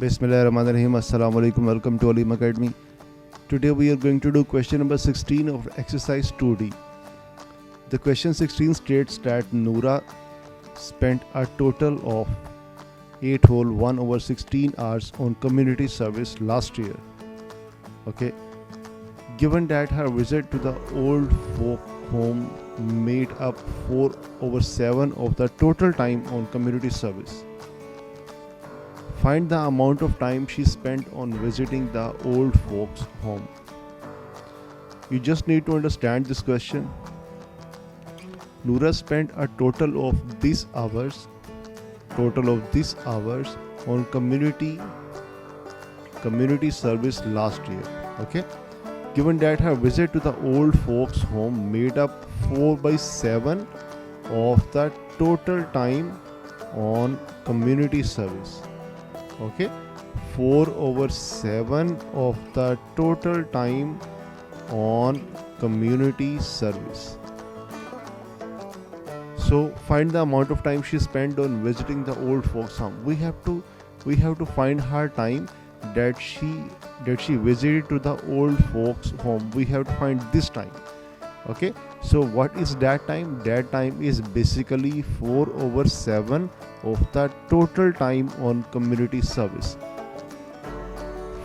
Bismillahirrahmanirrahim. Assalamu alaikum. Welcome to Alim Academy. Today we are going to do question number 16 of exercise 2D. The question 16 states that Noora spent a total of 8 whole 1 over 16 hours on community service last year. Okay. Given that her visit to the old folk home made up 4 over 7 of the total time on community service. Find the amount of time she spent on visiting the old folks home. You just need to understand this question. Noora spent a total of these hours on community service last year. Okay. Given that her visit to the old folks home made up 4 by 7 of the total time on community service. Okay, 4 over 7 of the total time on community service. So find the amount of time she spent on visiting the old folks home. We have to find her time that she visited to the old folks home. We have to find this time. Okay, so what is that time? That time is basically 4 over 7 of the total time on community service.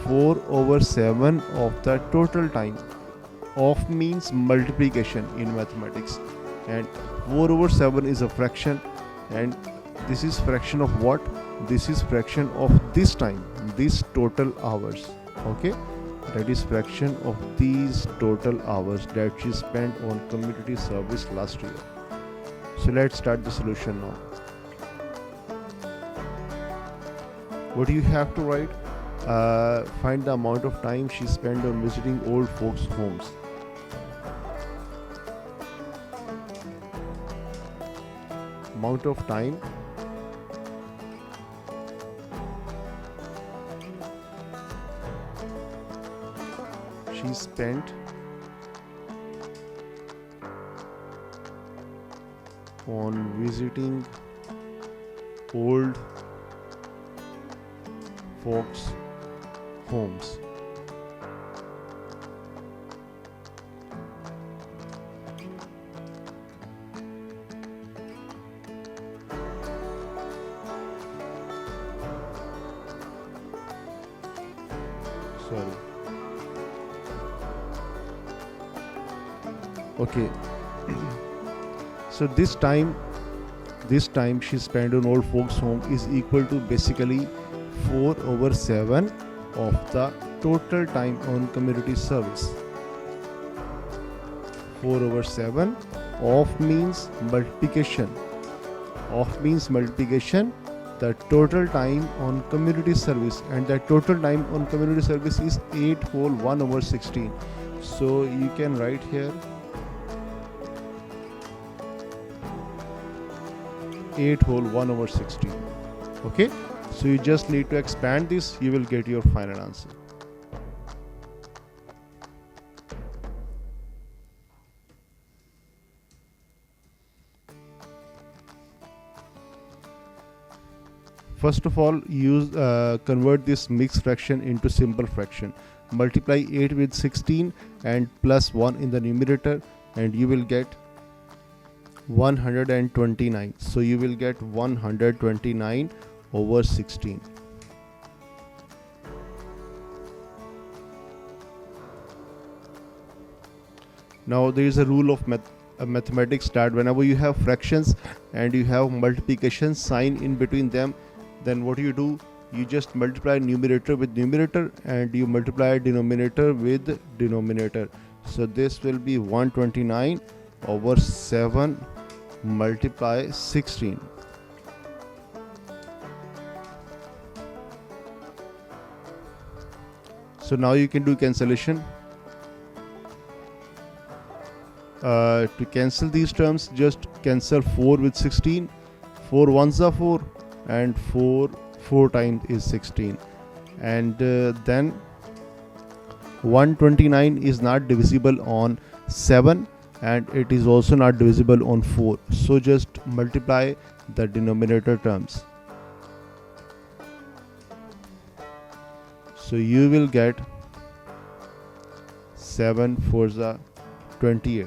4 over 7 of the total time. Of means multiplication in mathematics, and 4 over 7 is a fraction, and this is fraction of what? This is fraction of this time, this total hours. Okay, that is fraction of these total hours that she spent on community service last year. So let's start the solution now. What do you have to write? Find the amount of time she spent on visiting old folks' homes. Amount of time she spent on visiting old folks' homes. Sorry. Okay. So this time she spent on old folks home is equal to basically 4 over 7 of the total time on community service. 4 over 7 of means multiplication. The total time on community service, and the total time on community service is 8 whole 1 over 16. So you can write here 8 whole 1 over 16. Okay, so you just need to expand this, you will get your final answer. First of all, convert this mixed fraction into simple fraction. Multiply 8 with 16 and plus 1 in the numerator, and you will get 129. So you will get 129 over 16. Now there is a rule of mathematics that whenever you have fractions and you have multiplication sign in between them, then what you do? You just multiply numerator with numerator and you multiply denominator with denominator. So this will be 129 over 7 multiply 16. So now you can do cancellation. To cancel these terms, just cancel 4 with 16. 4 ones are 4 and 4 times is 16, and then 129 is not divisible on 7 and it is also not divisible on 4, so just multiply the denominator terms. So you will get 7 4 28,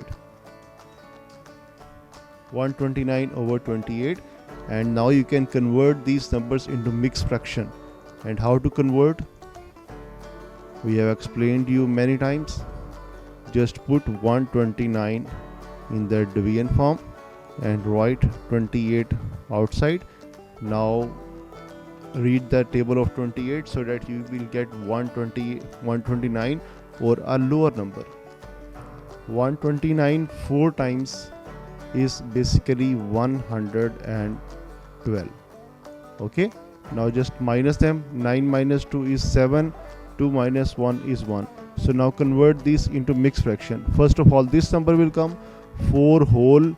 129 over 28. And now you can convert these numbers into mixed fraction. And how to convert? We have explained you many times. Just put 129 in the division form and write 28 outside. Now read the table of 28 so that you will get 129 or a lower number. 129 4 times is basically 112. Okay, now just minus them. 9 minus 2 is 7, 2 minus 1 is 1. So now convert these into mixed fraction. First of all, this number will come 4 whole,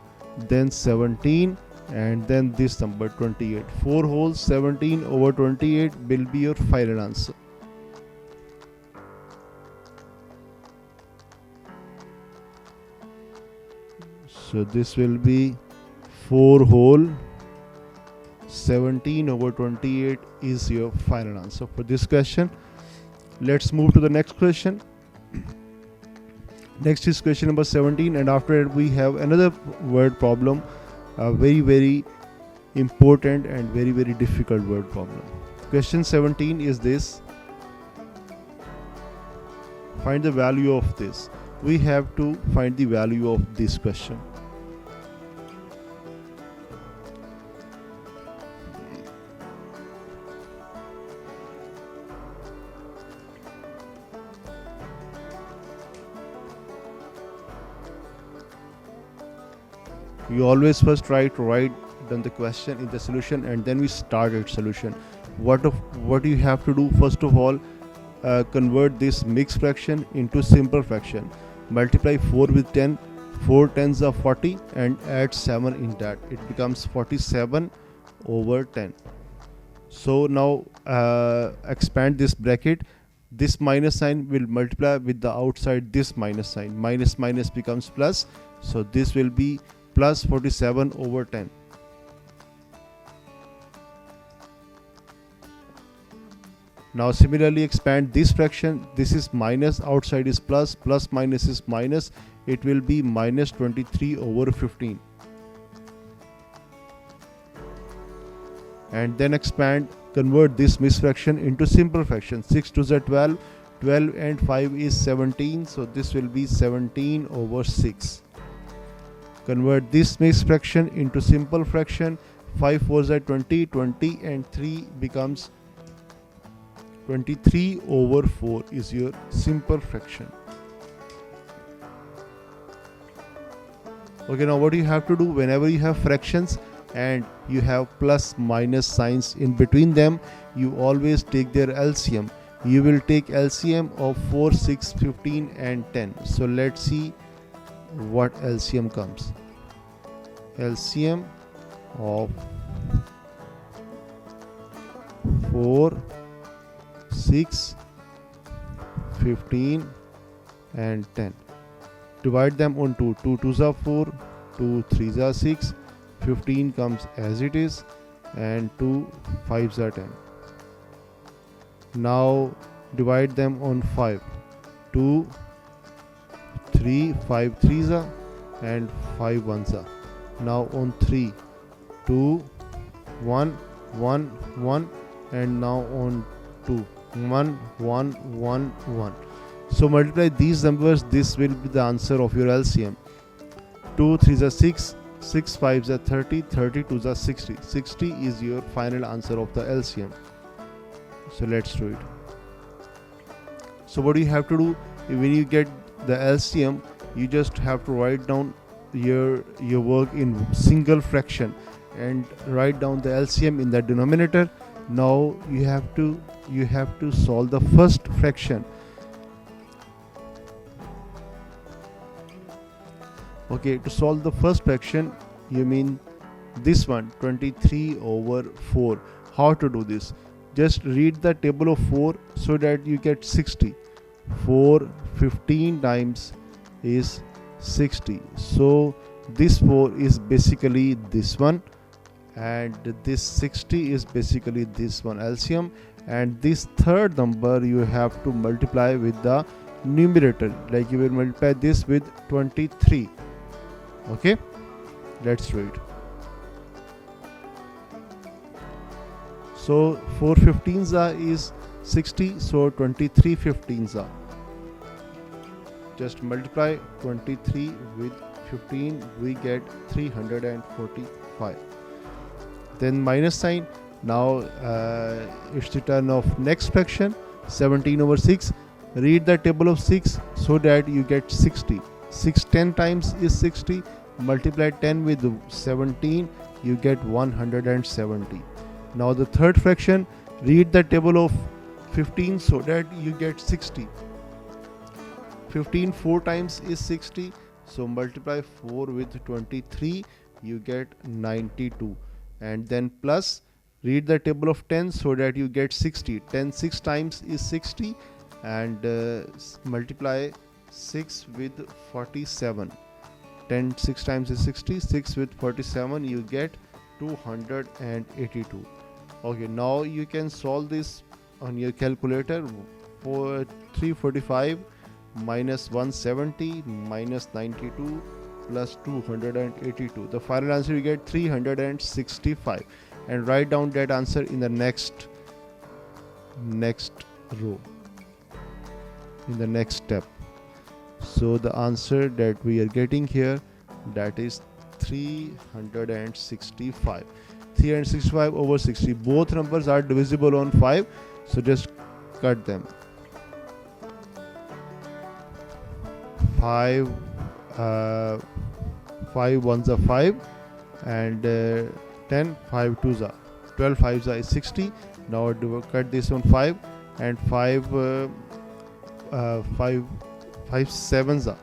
then 17, and then this number 28. 4 whole 17 over 28 will be your final answer. So this will be 4 whole 17 over 28 is your final answer for this question. Let's move to the next question. Next is question number 17, and after it we have another word problem, a very important and very difficult word problem. Question 17 is this: find the value of this. We have to find the value of this question. We always first try to write down the question in the solution and then we start its solution. What you have to do, first of all, convert this mixed fraction into simple fraction. Multiply 4 with 10, 4 tens are 40, and add 7 in that. It becomes 47 over 10. So now expand this bracket. This minus sign will multiply with the outside this minus sign. Minus minus becomes plus. So this will be plus 47 over 10. Now similarly expand this fraction. This is minus, outside is plus, plus minus is minus. It will be minus 23 over 15. And then expand, convert this mixed fraction into simple fraction. 6 to the 12, 12 and 5 is 17. So this will be 17 over 6. Convert this mixed fraction into simple fraction. 5 4s are 20, 20 and 3 becomes 23 over 4 is your simple fraction. Okay, now what you have to do, whenever you have fractions and you have plus minus signs in between them, you always take their LCM. You will take LCM of 4, 6, 15 and 10. So let's see what LCM comes. LCM of 4, 6, 15 and 10. Divide them on 2. 2 2s are 4, 2 3s are 6, 15 comes as it is, and 2 5s are 10. Now divide them on 5. 2 3 5 3s are and 5 1s are. Now on 3. 2 1 1 1 and now on 2. 1 1 1 1. So multiply these numbers. This will be the answer of your LCM. 2 3s are 6, 6 5s are 30, 32s are 60. 60 is your final answer of the LCM. So let's do it. So what you have to do, when you get the LCM, you just have to write down your work in single fraction and write down the LCM in the denominator. Now you have to solve the first fraction. Okay, to solve the first fraction, you mean this one, 23 over 4. How to do this? Just read the table of 4 so that you get 60. 4 15 times is 60. So this 4 is basically this one, and this 60 is basically this one LCM, and this third number you have to multiply with the numerator, like you will multiply this with 23. Okay, let's do it. So 4 15s is 60, so 23 15s are. Just multiply 23 with 15, we get 345. Then minus sign. Now it's the turn of next fraction, 17 over 6. Read the table of 6 so that you get 60. 6 10 times is 60. Multiply 10 with 17, you get 170. Now the third fraction, read the table of 15 so that you get 60. 15 4 times is 60, so multiply 4 with 23, you get 92. And then plus, read the table of 10 so that you get 60. 10 6 times is 60, and multiply 6 with 47. 10 6 times is 60, 6 with 47, you get 282. Okay, now you can solve this on your calculator. For 345 minus 170 minus 92 plus 282, the final answer you get 365. And write down that answer in the next row, in the next step. So the answer that we are getting here, that is 365. 365 over 60. Both numbers are divisible on 5, so just cut them. 5 ones are 5, and 10 5 twos are 12, 5s are 60. Now cut this on 5, and 5 sevens are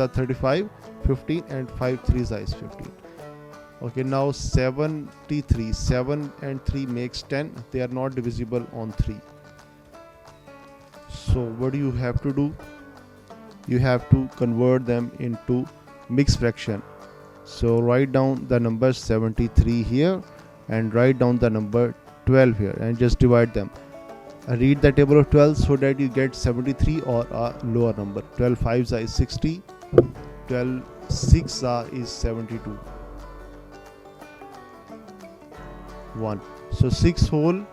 35, 15, and 5 threes are 15. Okay, now 73. 7 and 3 makes 10. They are not divisible on 3. So what do you have to do? You have to convert them into mixed fraction. So write down the number 73 here and write down the number 12 here and just divide them. Read the table of 12 so that you get 73 or a lower number. 12 5s is 60, 12 6 is 72. 1. So 6 whole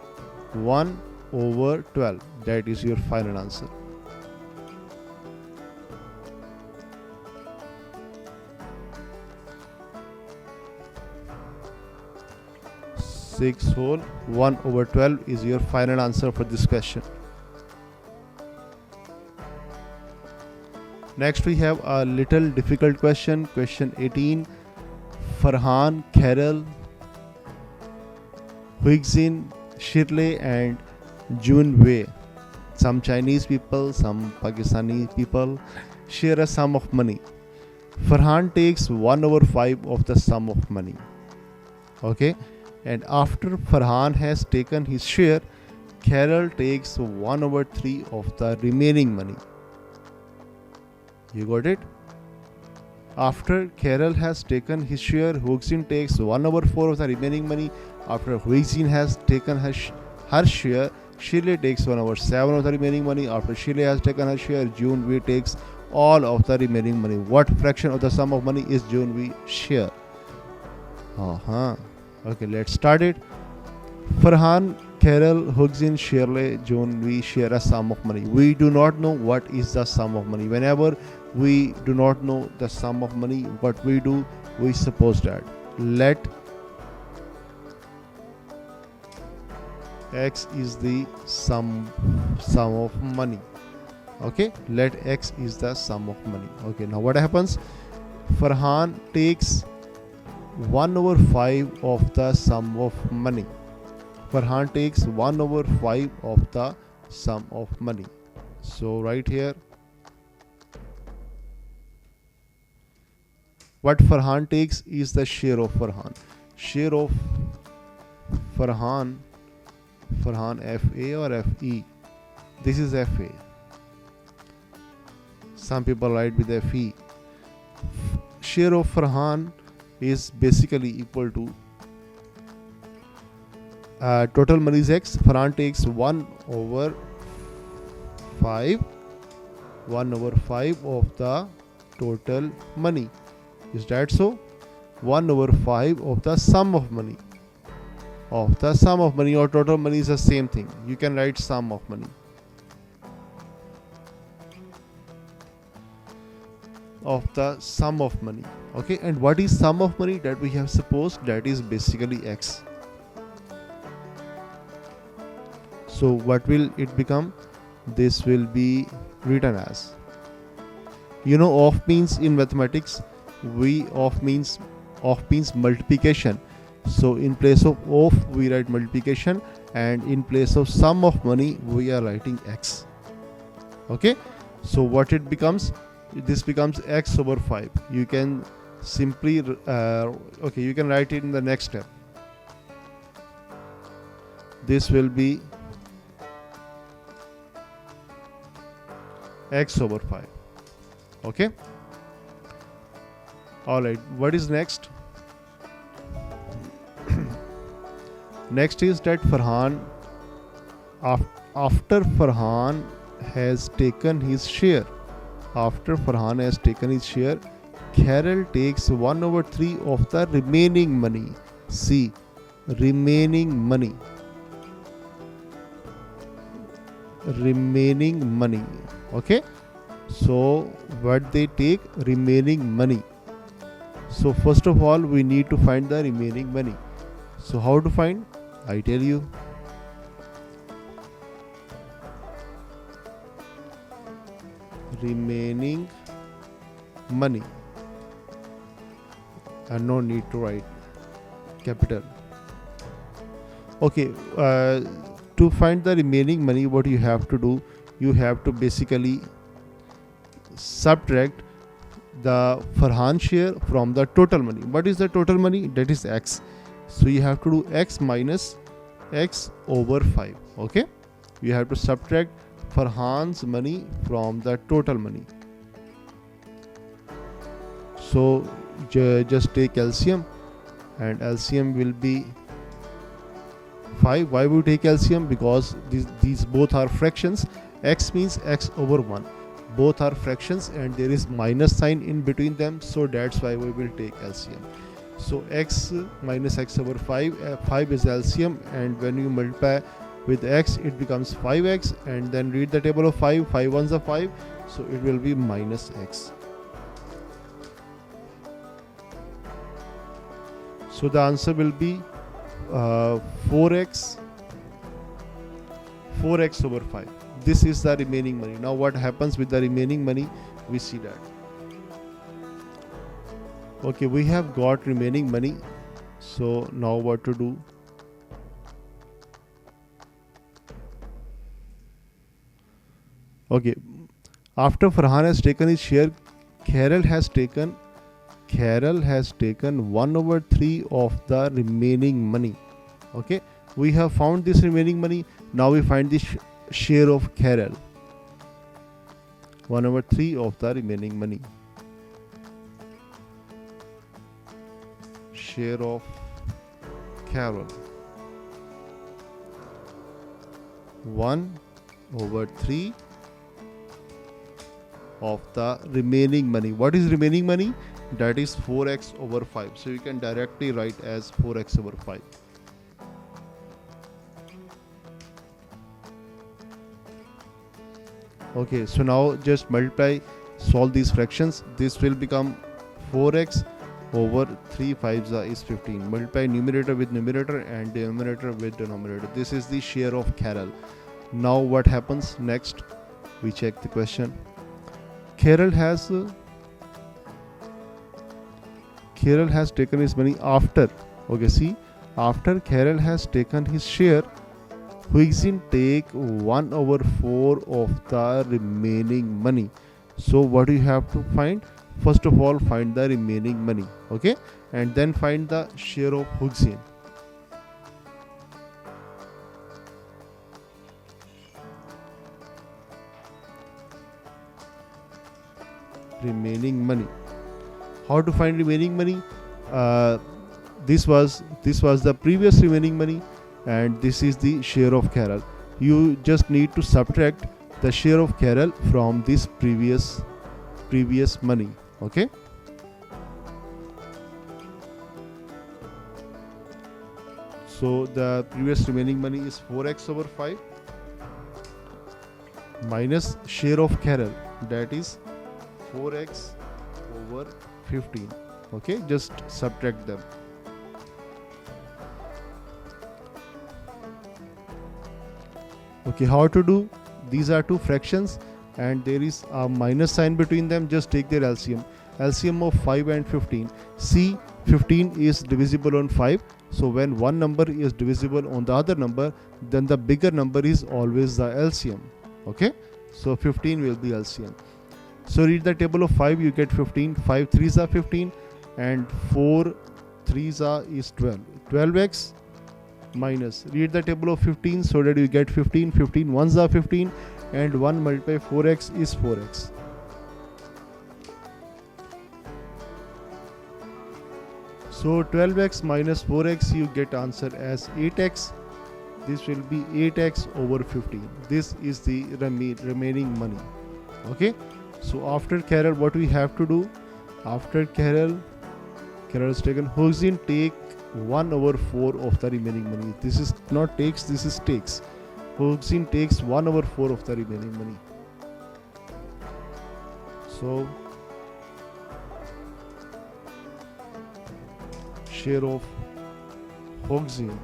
1 over 12. That is your final answer. Six whole 1 over 12 is your final answer for this question. Next we have a little difficult question. Question 18. Farhan, Carol, Huixin, Shirley, and Jun Wei, some Chinese people, some Pakistani people, share a sum of money. Farhan takes 1 over 5 of the sum of money. Okay, and after Farhan has taken his share, Carol takes 1 over 3 of the remaining money. You got it? After Carol has taken his share, Huixin takes 1 over 4 of the remaining money. After Huixin has taken her share, Shirley takes 1 over 7 of the remaining money. After Shirley has taken her share, Jun Wei takes all of the remaining money. What fraction of the sum of money is Jun Wei share? Okay, let's start it. Farhan, Carol, Huixin, Shirley, Jun Wei share a sum of money. We do not know what is the sum of money. Whenever we do not know the sum of money, what we do, we suppose that let x is the sum of money. Okay, let x is the sum of money. Okay, now what happens? Farhan takes 1 over 5 of the sum of money. Farhan takes 1 over 5 of the sum of money. So right here, what Farhan takes is the share of Farhan. Share of Farhan FA or FE? This is FA. Some people write with FE. Share of Farhan is basically equal to total money is X. Farhan takes 1 over 5 of the total money. Is that so? 1 over 5 of the sum of money. Of the sum of money or total money is the same thing. You can write sum of money. Of the sum of money. Okay, and what is sum of money that we have supposed? That is basically X. So what will it become? This will be written as, of means in mathematics, of means multiplication. So in place of we write multiplication, and in place of sum of money we are writing X. Okay, so what it becomes? This becomes X over 5. You can simply you can write it in the next step. This will be X over 5. Okay, alright, what is next? Next is that Farhan, after Farhan has taken his share, Carol takes 1 over 3 of the remaining money. See, remaining money. Okay, so what they take? Remaining money. So first of all we need to find the remaining money. So how to find? I tell you. Remaining money, and no need to write capital. Okay, to find the remaining money, what you have to do? You have to basically subtract the Farhan share from the total money. What is the total money? That is X. So you have to do X minus X over 5. Okay, you have to subtract Farhan's money from the total money. So just take LCM, and LCM will be 5. Why we take LCM? Because these both are fractions. X means X over 1. Both are fractions and there is minus sign in between them, so that's why we will take LCM. So X minus X over 5, 5 is LCM, and when you multiply with X it becomes 5X, and then read the table of 5 ones are 5, so it will be minus X. So the answer will be 4x over 5. This is the remaining money. Now what happens with the remaining money? We see that. Okay, we have got remaining money. So now what to do? Okay, after Farhan has taken his share, Carol has taken 1 over 3 of the remaining money. Okay, we have found this remaining money. Now we find the share of Carol. 1 over 3 of the remaining money. Share of Carol. 1 over 3 of the remaining money. What is remaining money? That is 4x over 5. So you can directly write as 4x over 5. Okay, so now just multiply, solve these fractions. This will become 4x over 3 5s is 15. Multiply numerator with numerator and denominator with denominator. This is the share of Carol. Now what happens next? We check the question. Carol has taken his money after. Okay, see, after Carol has taken his share, Huixin take 1 over 4 of the remaining money. So what do you have to find? First of all, find the remaining money. Okay, and then find the share of Huixin. Remaining money. How to find remaining money? This was the previous remaining money. and this is the share of Carol. You just need to subtract the share of Carol from this previous money. Okay. So the previous remaining money is 4x over 5 minus share of Carol, that is 4x over 15. Okay, just subtract them. Okay, how to do? These are two fractions and there is a minus sign between them. Just take their LCM. LCM of 5 and 15. See, 15 is divisible on 5. So when one number is divisible on the other number, then the bigger number is always the LCM. Okay, so 15 will be LCM. So read the table of 5, you get 15. 5 3s are 15 and 4 3s are is 12. 12x minus, read the table of 15 so that you get 15. 15 1s are 15 and 1 multiplied 4x is 4x. So 12x minus 4x, you get answer as 8x. This will be 8x over 15. This is the remaining money. Okay. So after Carol, what we have to do? After Carol is taken. Hoxin take 1 over 4 of the remaining money. This is not takes, this is takes. Hoxin takes 1 over 4 of the remaining money. So share of Hoxin.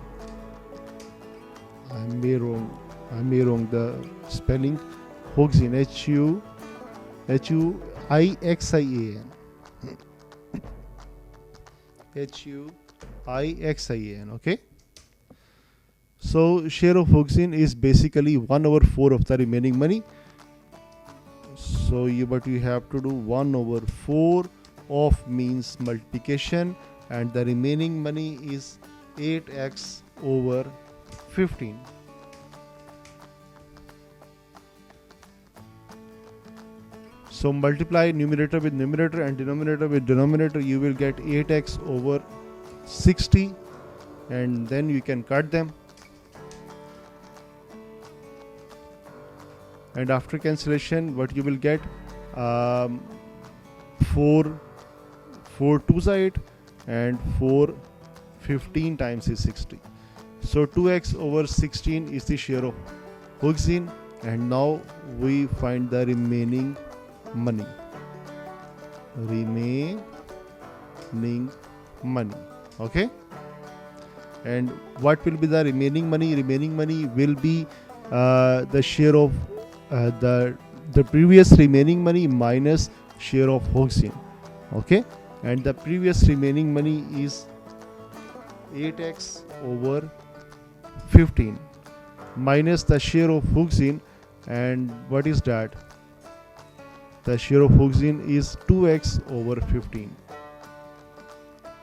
I may wrong the spelling. Hoxin, Huixian. Huixian. Okay. So share of Hoxin is basically 1 over 4 of the remaining money. So but you have to do 1 over 4 of means multiplication, and the remaining money is 8x over 15. So multiply numerator with numerator and denominator with denominator, you will get 8x over 60, and then you can cut them. And after cancellation, what you will get, 4 2s are 8 and 4 15 times is 60. So 2x over 16 is the share of Hoxin, and now we find the remaining money. Okay. And what will be the remaining money? Remaining money will be the share of the previous remaining money minus share of Hoxin. Okay, and the previous remaining money is 8x over 15 minus the share of Hoxin, and what is that? The share of Hoxin is 2x over 15.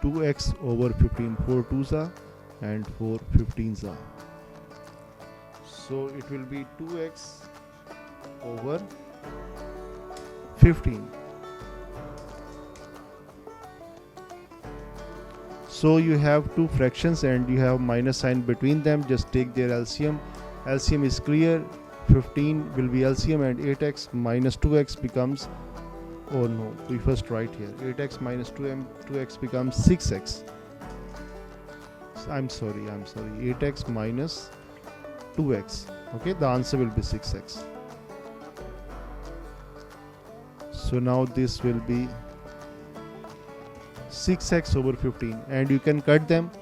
2x over 15. 4 2s are and 4 15s are. So it will be 2x over 15. So you have two fractions and you have minus sign between them. Just take their LCM. LCM is clear. 15 will be LCM, and 8x minus 2x becomes, oh no, we first write here 8x minus 2x becomes 6x. I'm sorry, 8x minus 2x. Okay, the answer will be 6x. So now this will be 6x over 15, and you can cut them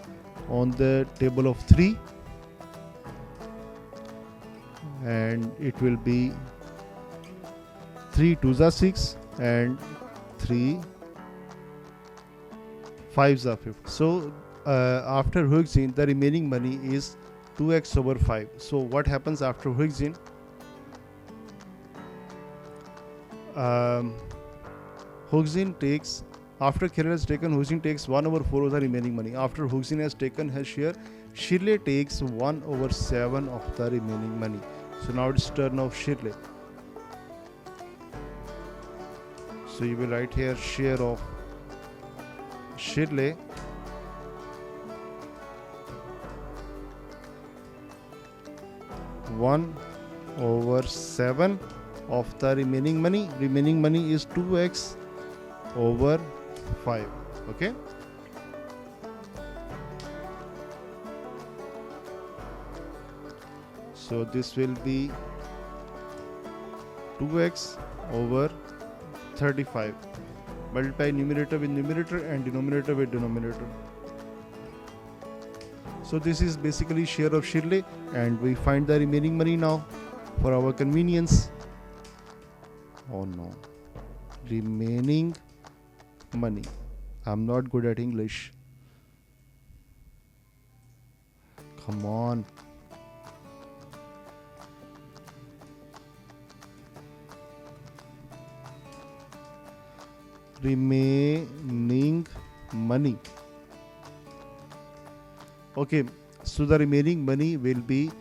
on the table of 3, and it will be 3 2s are 6 and 3 5s are 50. So after Hoxin, the remaining money is 2x over 5. So what happens after Hoxin? Hoxin takes, after Carol has taken, Hoxin takes 1 over 4 of the remaining money. After Hoxin has taken her share, Shirley takes 1 over 7 of the remaining money. So now it's turn of Shirley. So you will write here share of Shirley 1/7 of the remaining money. Remaining money is 2x over 5. Okay. So this will be 2x over 35. Multiply numerator with numerator and denominator with denominator. So this is basically share of Shirley, and we find the remaining money now for our convenience. Oh no, remaining money. I'm not good at English. Come on. Remaining money. Okay, so the remaining money will be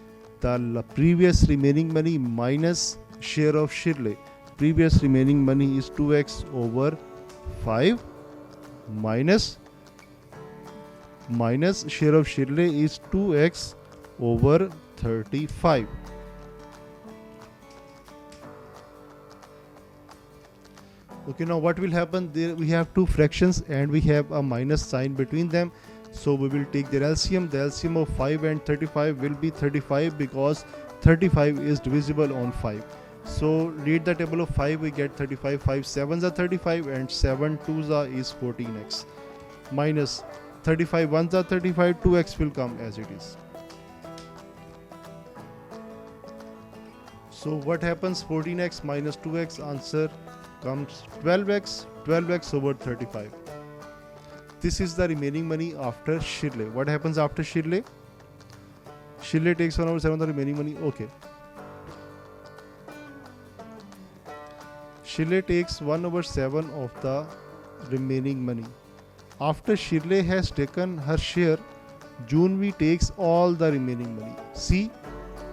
the previous remaining money minus share of Shirley. Previous remaining money is 2x over 5 minus share of Shirley is 2x over 35. Okay, now what will happen? There we have two fractions and we have a minus sign between them. So we will take their LCM. The LCM of 5 and 35 will be 35 because 35 is divisible on 5. So read the table of 5, we get 35. 5 7s are 35 and 7 2s are is 14x. Minus 35 1s are 35, 2x will come as it is. So what happens? 14x minus 2x, answer comes 12x. 12x over 35. This is the remaining money after Shirley. What happens after Shirley? Shirley takes 1/7 of the remaining money. Okay. Shirley takes 1/7 of the remaining money. After Shirley has taken her share, Junvi takes all the remaining money. See,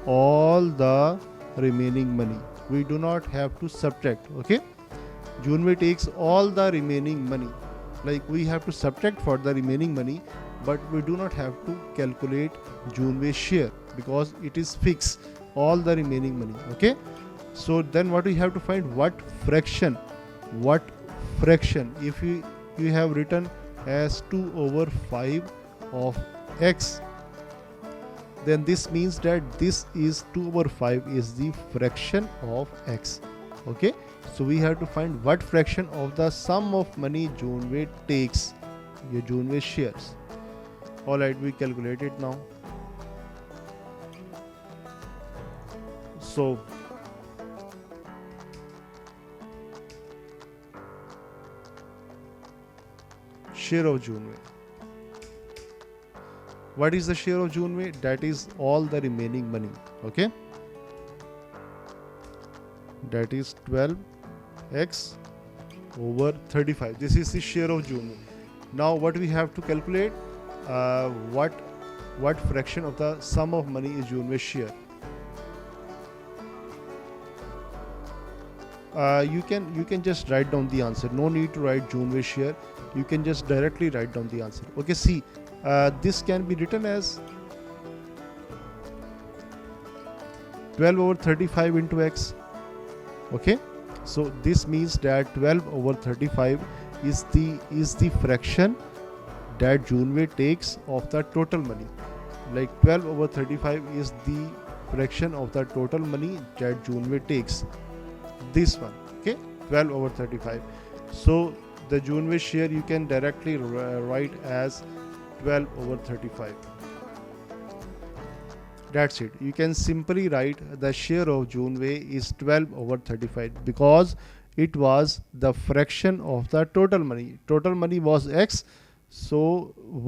all the remaining money. We do not have to subtract. Okay. Junvi takes all the remaining money. Like we have to subtract for the remaining money, but we do not have to calculate Junvi's share because it is fixed, all the remaining money. Okay. So then what we have to find? What fraction? If you have written as 2/5 of x, then this means that this is 2/5 is the fraction of x. Okay. So we have to find what fraction of the sum of money Junvi takes, your Junvi shares. Alright, we calculate it now. So share of Junvi. What is the share of Junvi? That is all the remaining money. Okay. That is 12x over 35. This is the share of Junvi. Now what we have to calculate? What fraction of the sum of money is Junvi's share? You can just write down the answer. No need to write Junvi's share. You can just directly write down the answer. Okay. See, this can be written as 12/35 into x. Okay, so this means that 12/35 is the fraction that Junvi takes of the total money. Like 12/35 is the fraction of the total money that Junvi takes. This one, okay, 12/35. So the Junvi share you can directly write as 12/35. That's it. You can simply write the share of Junvi is 12/35 because it was the fraction of the total money. Total money was x. So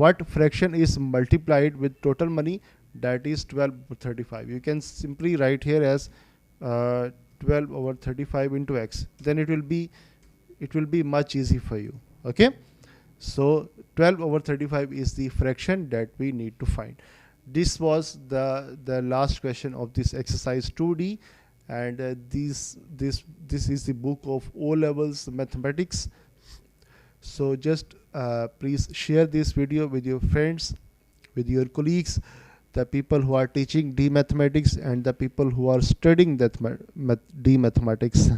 what fraction is multiplied with total money? That is 12/35. You can simply write here as 12/35 into x. Then it will be much easy for you. Okay. So 12/35 is the fraction that we need to find. This was the last question of this exercise 2D, and this is the book of O levels mathematics. So just please share this video with your friends, with your colleagues, the people who are teaching D mathematics and the people who are studying that D mathematics.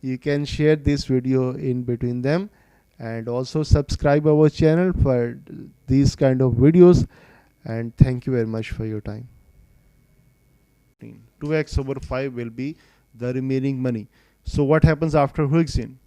You can share this video in between them, and also subscribe our channel for these kind of videos. And thank you very much for your time. 2x over 5 will be the remaining money. So what happens after Hughes in?